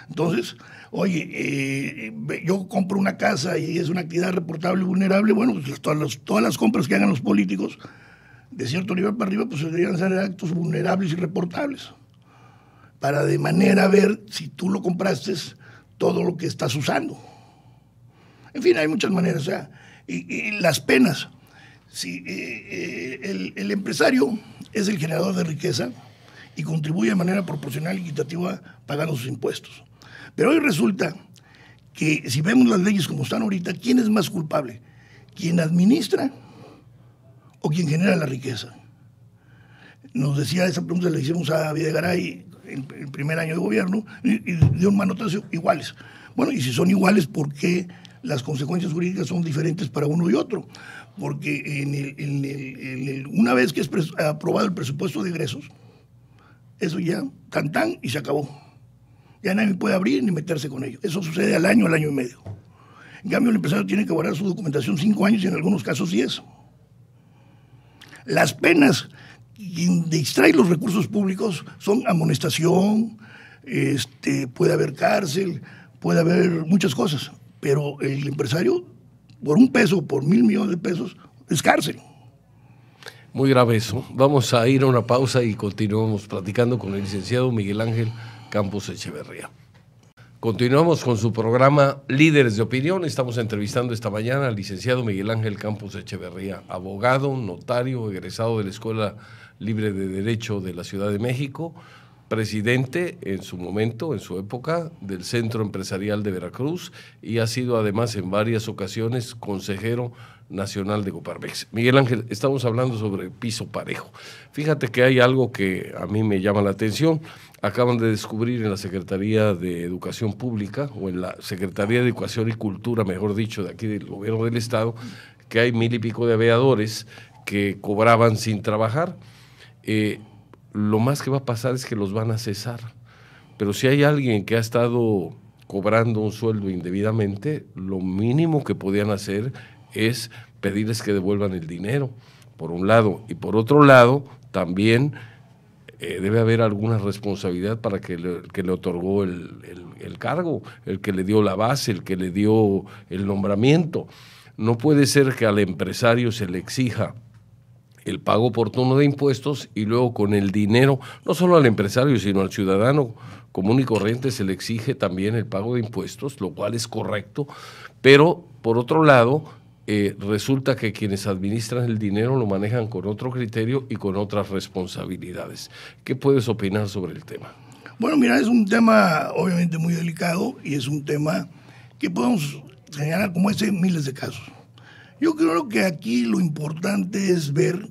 Entonces, oye, yo compro una casa y es una actividad reportable y vulnerable, bueno, pues todas las compras que hagan los políticos de cierto nivel para arriba, pues deberían ser actos vulnerables y reportables, para de manera ver si tú lo compraste todo lo que estás usando. En fin, hay muchas maneras, o sea, y las penas. Si el empresario es el generador de riqueza y contribuye de manera proporcional y equitativa pagando sus impuestos. Pero hoy resulta que si vemos las leyes como están ahorita, ¿quién es más culpable? ¿Quién administra o quien genera la riqueza? Nos decía, esa pregunta le hicimos a Videgaray en el primer año de gobierno y dio un manotazo iguales. Bueno, y si son iguales, ¿por qué las consecuencias jurídicas son diferentes para uno y otro? Porque una vez que es aprobado el presupuesto de egresos, eso ya, tan y se acabó. Ya nadie puede abrir ni meterse con ello. Eso sucede al año y medio. En cambio, el empresario tiene que guardar su documentación 5 años y en algunos casos 10. Las penas de extraer los recursos públicos son amonestación, puede haber cárcel, puede haber muchas cosas, pero el empresario, por $1, por $1,000 millones, es cárcel. Muy grave eso. Vamos a ir a una pausa y continuamos platicando con el licenciado Miguel Ángel Campos Echeverría. Continuamos con su programa Líderes de Opinión. Estamos entrevistando esta mañana al licenciado Miguel Ángel Campos Echeverría, abogado, notario, egresado de la Escuela Libre de Derecho de la Ciudad de México, presidente en su momento, en su época, del Centro Empresarial de Veracruz y ha sido además en varias ocasiones consejero nacional de Coparmex. Miguel Ángel, estamos hablando sobre piso parejo. Fíjate que hay algo que a mí me llama la atención. Acaban de descubrir en la Secretaría de Educación Pública, o en la Secretaría de Educación y Cultura, mejor dicho, de aquí del Gobierno del Estado, que hay 1,000 y pico de aviadores que cobraban sin trabajar. Lo más que va a pasar es que los van a cesar. Pero si hay alguien que ha estado cobrando un sueldo indebidamente, lo mínimo que podían hacer es pedirles que devuelvan el dinero, por un lado. Y por otro lado, también debe haber alguna responsabilidad para que le otorgó el cargo, el que le dio la base, el que le dio el nombramiento. No puede ser que al empresario se le exija el pago oportuno de impuestos y luego con el dinero, no solo al empresario, sino al ciudadano común y corriente se le exige también el pago de impuestos, lo cual es correcto, pero por otro lado, resulta que quienes administran el dinero lo manejan con otro criterio y con otras responsabilidades. ¿Qué puedes opinar sobre el tema? Bueno, mira, es un tema obviamente muy delicado y es un tema que podemos señalar como ese en miles de casos. Yo creo que aquí lo importante es ver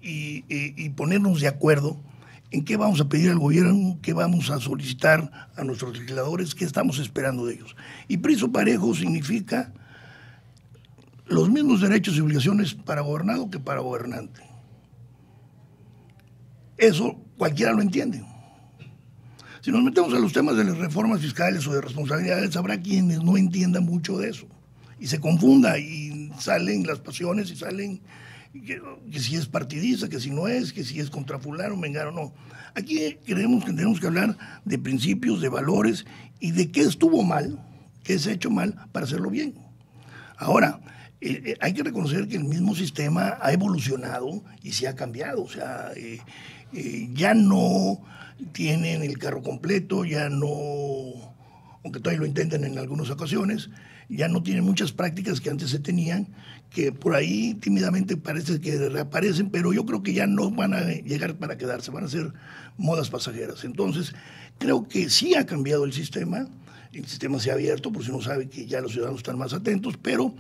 y ponernos de acuerdo en qué vamos a pedir al gobierno, qué vamos a solicitar a nuestros legisladores, qué estamos esperando de ellos. Y piso parejo significa los mismos derechos y obligaciones para gobernado que para gobernante. Eso cualquiera lo entiende. Si nos metemos a los temas de las reformas fiscales o de responsabilidades, habrá quienes no entiendan mucho de eso y se confunda y salen las pasiones y salen que si es partidista, que si no es, que si es contra fulano, mengano, no. Aquí creemos que tenemos que hablar de principios, de valores y de qué estuvo mal, qué se ha hecho mal para hacerlo bien. Ahora, hay que reconocer que el mismo sistema ha evolucionado y se ha cambiado. O sea, ya no tienen el carro completo, ya no, aunque todavía lo intentan en algunas ocasiones, ya no tienen muchas prácticas que antes se tenían, que por ahí tímidamente parece que reaparecen, pero yo creo que ya no van a llegar para quedarse, van a ser modas pasajeras. Entonces, creo que sí ha cambiado el sistema se ha abierto, por si no sabe que ya los ciudadanos están más atentos, pero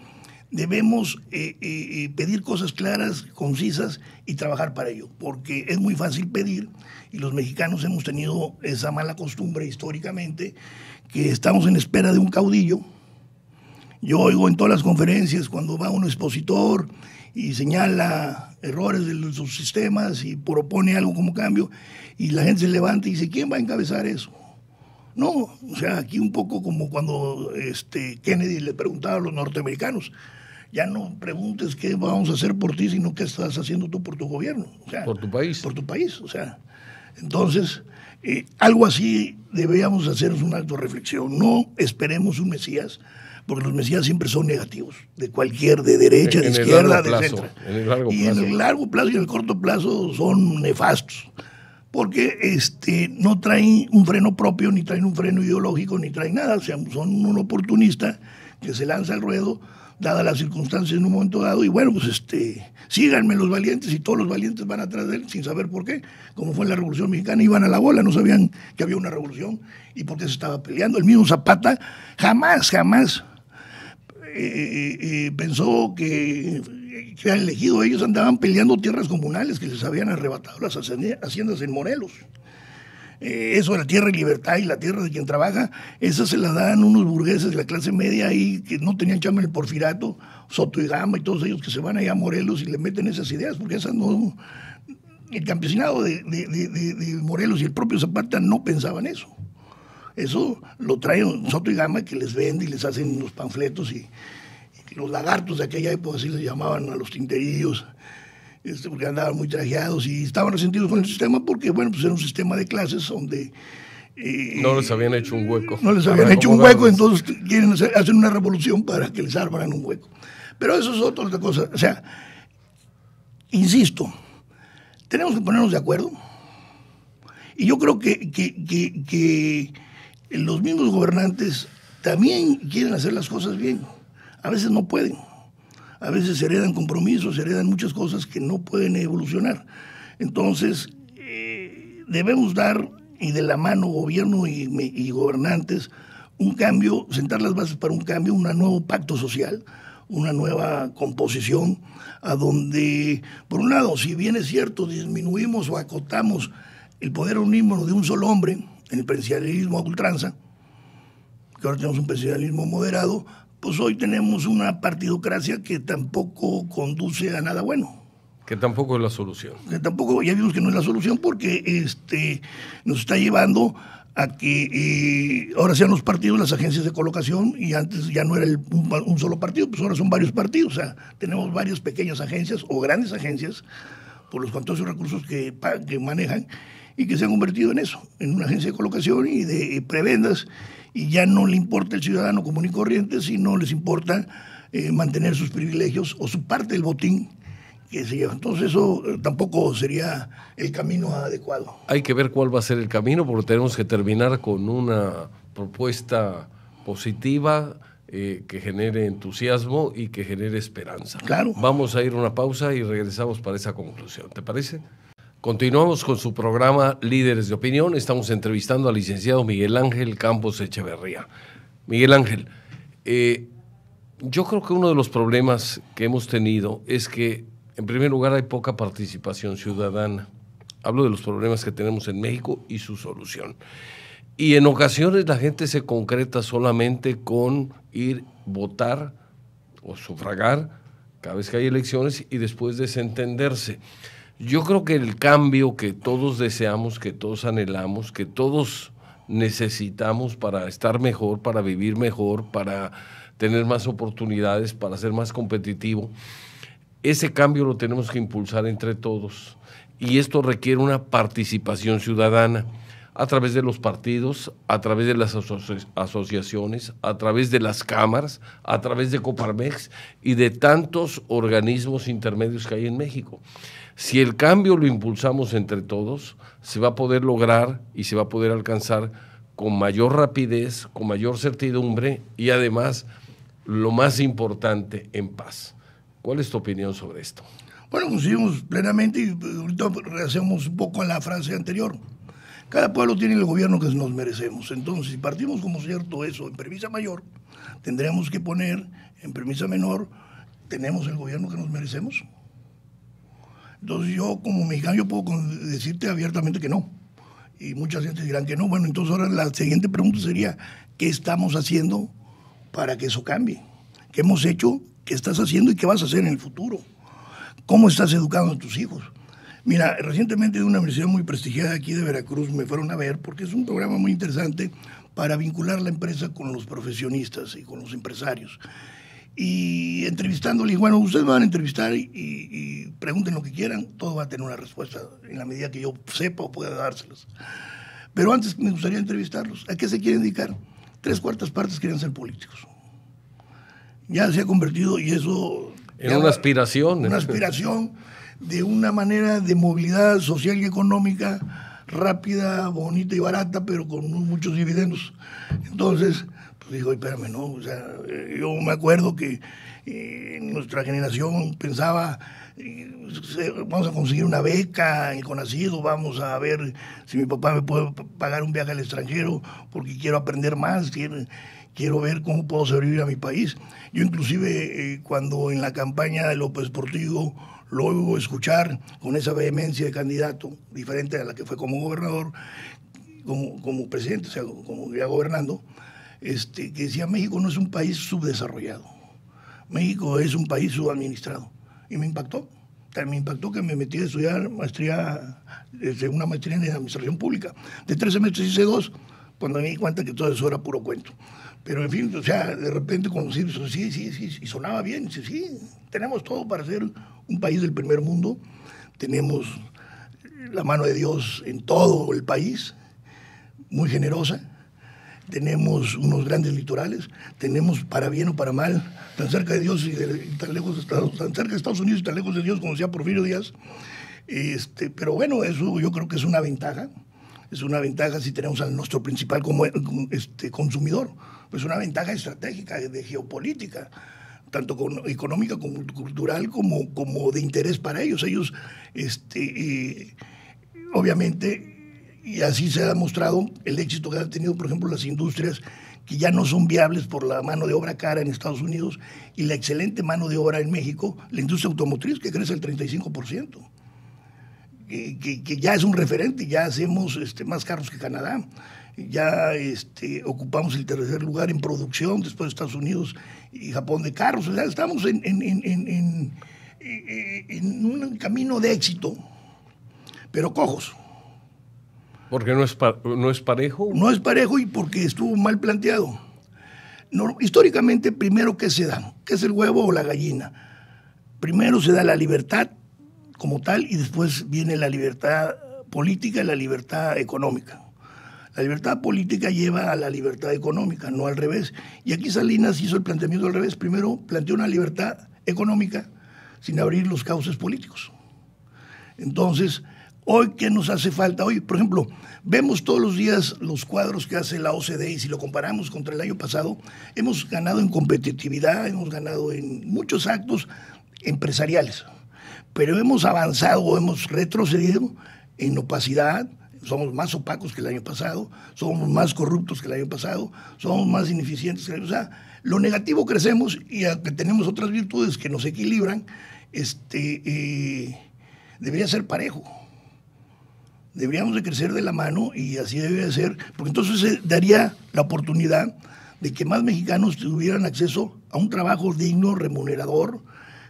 debemos pedir cosas claras, concisas y trabajar para ello, porque es muy fácil pedir y los mexicanos hemos tenido esa mala costumbre históricamente que estamos en espera de un caudillo. Yo oigo en todas las conferencias cuando va un expositor y señala errores de sus sistemas y propone algo como cambio y la gente se levanta y dice, ¿quién va a encabezar eso? No, o sea, aquí un poco como cuando Kennedy le preguntaba a los norteamericanos, ya no preguntes qué vamos a hacer por ti, sino qué estás haciendo tú por tu gobierno. O sea, por tu país. Por tu país, o sea. Entonces, algo así deberíamos hacernos un acto de reflexión. No esperemos un Mesías, porque los Mesías siempre son negativos, de derecha, de izquierda, de centro. Y en el largo plazo y en el corto plazo son nefastos, porque no traen un freno propio, ni traen un freno ideológico, ni traen nada. O sea, son un oportunista que se lanza al ruedo dadas las circunstancias en un momento dado, y bueno, pues síganme los valientes, y todos los valientes van atrás de él sin saber por qué, como fue en la Revolución Mexicana, iban a la bola, no sabían que había una revolución y por qué se estaba peleando. El mismo Zapata jamás pensó que han elegido. Ellos andaban peleando tierras comunales que les habían arrebatado las haciendas en Morelos. Eso de la tierra y libertad y la tierra de quien trabaja, esas se las dan unos burgueses de la clase media ahí que no tenían chamba en el Porfiriato, Soto y Gama y todos ellos que se van allá a Morelos y le meten esas ideas, porque esas no... El campesinado de Morelos y el propio Zapata no pensaban eso. Eso lo traen Soto y Gama, que les vende y les hacen los panfletos, y los lagartos de aquella época así les llamaban a los tinterillos, porque andaban muy trajeados y estaban resentidos con el sistema porque, bueno, pues era un sistema de clases donde... no les habían hecho un hueco. No les habían hecho un hueco, entonces hacen una revolución para que les armaran un hueco. Pero eso es otra cosa. O sea, insisto, tenemos que ponernos de acuerdo. Y yo creo que los mismos gobernantes también quieren hacer las cosas bien. A veces no pueden. A veces se heredan compromisos, se heredan muchas cosas que no pueden evolucionar. Entonces, debemos dar, y de la mano gobierno y gobernantes, un cambio, sentar las bases para un cambio, un nuevo pacto social, una nueva composición, a donde, por un lado, si bien es cierto, disminuimos o acotamos el poder unímono de un solo hombre, en el presidencialismo a ultranza, que ahora tenemos un presidencialismo moderado, pues hoy tenemos una partidocracia que tampoco conduce a nada bueno. Que tampoco es la solución. Que tampoco, ya vimos que no es la solución, porque nos está llevando a que ahora sean los partidos las agencias de colocación, y antes ya no era un solo partido, pues ahora son varios partidos. O sea, tenemos varias pequeñas agencias o grandes agencias por los cuantos recursos que manejan, y que se han convertido en eso, en una agencia de colocación y de prebendas, y ya no le importa el ciudadano común y corriente, sino les importa mantener sus privilegios o su parte del botín que se lleva. Entonces eso tampoco sería el camino adecuado. Hay que ver cuál va a ser el camino, porque tenemos que terminar con una propuesta positiva que genere entusiasmo y que genere esperanza. Claro. Vamos a ir a una pausa y regresamos para esa conclusión. ¿Te parece? Continuamos con su programa Líderes de Opinión. Estamos entrevistando al licenciado Miguel Ángel Campos Echeverría. Miguel Ángel, yo creo que uno de los problemas que hemos tenido es que, en primer lugar, hay poca participación ciudadana. Hablo de los problemas que tenemos en México y su solución. Y en ocasiones la gente se concreta solamente con ir votar o sufragar cada vez que hay elecciones y después desentenderse. Yo creo que el cambio que todos deseamos, que todos anhelamos, que todos necesitamos para estar mejor, para vivir mejor, para tener más oportunidades, para ser más competitivo, ese cambio lo tenemos que impulsar entre todos. Y esto requiere una participación ciudadana a través de los partidos, a través de las asociaciones, a través de las cámaras, a través de Coparmex y de tantos organismos intermedios que hay en México. Si el cambio lo impulsamos entre todos, se va a poder lograr y se va a poder alcanzar con mayor rapidez, con mayor certidumbre y además, lo más importante, en paz. ¿Cuál es tu opinión sobre esto? Bueno, coincidimos plenamente, y ahorita rehacemos un poco a la frase anterior. Cada pueblo tiene el gobierno que nos merecemos. Entonces, si partimos como cierto eso en premisa mayor, tendremos que poner en premisa menor, ¿tenemos el gobierno que nos merecemos? Entonces yo como mexicano yo puedo decirte abiertamente que no. Y mucha gente dirán que no. Bueno, entonces ahora la siguiente pregunta sería, ¿qué estamos haciendo para que eso cambie? ¿Qué hemos hecho? ¿Qué estás haciendo y qué vas a hacer en el futuro? ¿Cómo estás educando a tus hijos? Mira, recientemente de una universidad muy prestigiada aquí de Veracruz me fueron a ver, porque es un programa muy interesante para vincular la empresa con los profesionistas y con los empresarios. Y entrevistándole, bueno, ustedes me van a entrevistar y pregunten lo que quieran, todo va a tener una respuesta en la medida que yo sepa o pueda dárselas. Pero antes me gustaría entrevistarlos. ¿A qué se quieren dedicar? 3/4 partes quieren ser políticos. Ya se ha convertido, y eso... En una aspiración. Una aspiración de una manera de movilidad social y económica rápida, bonita y barata, pero con muchos dividendos. Entonces... digo, espérame, no, o sea, yo me acuerdo que nuestra generación pensaba, vamos a conseguir una beca en CONACYT, vamos a ver si mi papá me puede pagar un viaje al extranjero porque quiero aprender más, quiero ver cómo puedo sobrevivir a mi país. Yo inclusive cuando en la campaña de López Portillo lo oigo escuchar con esa vehemencia de candidato, diferente a la que fue como gobernador, como presidente, o sea, como ya gobernando, que decía: México no es un país subdesarrollado, México es un país subadministrado. Y me impactó. Me impactó que me metí a estudiar una maestría en administración pública. De 3 semestres hice 2, cuando me di cuenta que todo eso era puro cuento. Pero en fin, o sea, de repente conocí, sí, y sonaba bien, sí, tenemos todo para ser un país del primer mundo, tenemos la mano de Dios en todo el país, muy generosa, tenemos unos grandes litorales, tenemos, para bien o para mal, tan cerca de Dios y tan cerca de Estados Unidos y tan lejos de Dios, como decía Porfirio Díaz. Pero bueno, eso yo creo que es una ventaja. Es una ventaja si tenemos a nuestro principal consumidor. Pues una ventaja estratégica de geopolítica, tanto económica como cultural, como de interés para ellos. Ellos, obviamente, y así se ha demostrado el éxito que han tenido, por ejemplo, las industrias que ya no son viables por la mano de obra cara en Estados Unidos y la excelente mano de obra en México, la industria automotriz, que crece al 35%. Que ya es un referente, ya hacemos más carros que Canadá, ya ocupamos el tercer lugar en producción después de Estados Unidos y Japón de carros. O sea, estamos en un camino de éxito, pero cojos. ¿Porque no es parejo? No es parejo y porque estuvo mal planteado. No, históricamente, primero, ¿qué se da? ¿Qué es el huevo o la gallina? Primero se da la libertad como tal y después viene la libertad política y la libertad económica. La libertad política lleva a la libertad económica, no al revés. Y aquí Salinas hizo el planteamiento al revés. Primero planteó una libertad económica sin abrir los cauces políticos. Entonces, hoy, ¿qué nos hace falta? Hoy, por ejemplo, vemos todos los días los cuadros que hace la OCDE y si lo comparamos contra el año pasado, hemos ganado en competitividad, hemos ganado en muchos actos empresariales, pero hemos avanzado o hemos retrocedido en opacidad. Somos más opacos que el año pasado, somos más corruptos que el año pasado, somos más ineficientes que el año pasado. O sea, lo negativo crecemos y aunque tenemos otras virtudes que nos equilibran, debería ser parejo. Deberíamos de crecer de la mano y así debe de ser, porque entonces daría la oportunidad de que más mexicanos tuvieran acceso a un trabajo digno, remunerador,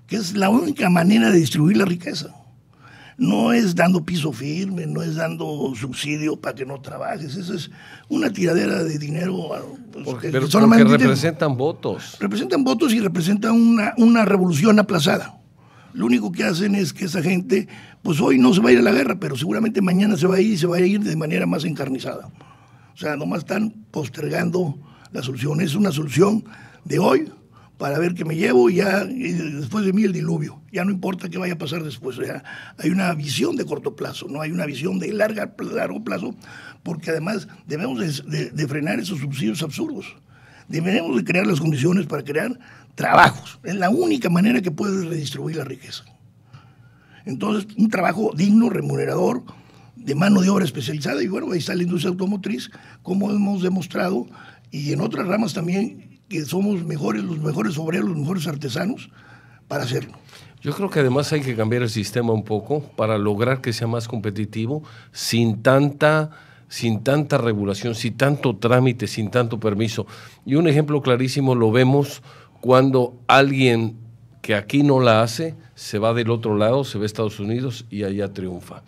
que es la única manera de distribuir la riqueza. No es dando piso firme, no es dando subsidio para que no trabajes, eso es una tiradera de dinero. Pues, pero solamente representan votos. Representan votos y representan una revolución aplazada. Lo único que hacen es que esa gente, pues hoy no se va a ir a la guerra, pero seguramente mañana se va a ir y se va a ir de manera más encarnizada. O sea, nomás están postergando la solución. Es una solución de hoy para ver qué me llevo y ya y después de mí el diluvio. Ya no importa qué vaya a pasar después. O sea, hay una visión de corto plazo, no hay una visión de largo plazo, porque además debemos de frenar esos subsidios absurdos. Debemos de crear las condiciones para crear trabajos. Es la única manera que puedes redistribuir la riqueza. Entonces, un trabajo digno, remunerador, de mano de obra especializada, y bueno, ahí está la industria automotriz, como hemos demostrado, y en otras ramas también, que somos los mejores obreros, los mejores artesanos para hacerlo. Yo creo que además hay que cambiar el sistema un poco para lograr que sea más competitivo, sin tanta regulación, sin tanto trámite, sin tanto permiso. Y un ejemplo clarísimo lo vemos cuando alguien que aquí no la hace, se va del otro lado, se va a Estados Unidos y allá triunfa.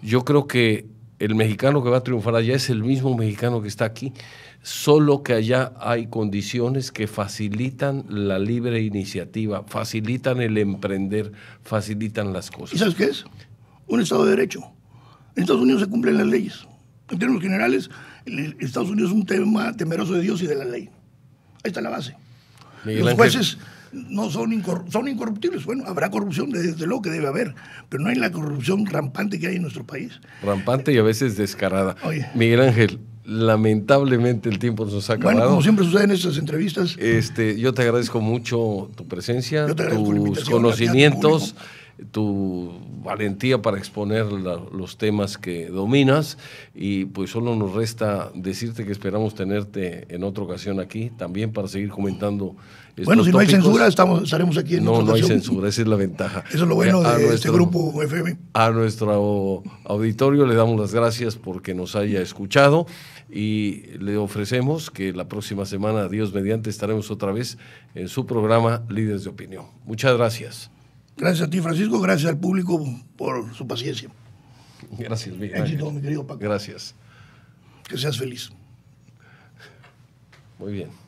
Yo creo que el mexicano que va a triunfar allá es el mismo mexicano que está aquí, solo que allá hay condiciones que facilitan la libre iniciativa, facilitan el emprender, facilitan las cosas. ¿Y sabes qué es? Un Estado de Derecho. En Estados Unidos se cumplen las leyes. En términos generales, Estados Unidos es un tema temeroso de Dios y de la ley. Ahí está la base. Los jueces no son incorruptibles. Bueno, habrá corrupción, desde luego que debe haber, pero no hay la corrupción rampante que hay en nuestro país. Rampante y a veces descarada. Oye. Miguel Ángel, lamentablemente el tiempo nos ha acabado. Bueno, como siempre sucede en estas entrevistas. Yo te agradezco mucho tu presencia, tus conocimientos, tu valentía para exponer los temas que dominas, y pues solo nos resta decirte que esperamos tenerte en otra ocasión aquí también para seguir comentando estos bueno, si no hay tópicos. censura, estaremos aquí en otra ocasión. No hay censura, esa es la ventaja. Eso es lo bueno de este grupo FM. A nuestro auditorio le damos las gracias porque nos haya escuchado, y le ofrecemos que la próxima semana, Dios mediante, estaremos otra vez en su programa Líderes de Opinión. Muchas gracias. Gracias a ti, Francisco, gracias al público por su paciencia. Gracias, Miguel. Éxito, mi querido Paco. Gracias. Que seas feliz. Muy bien.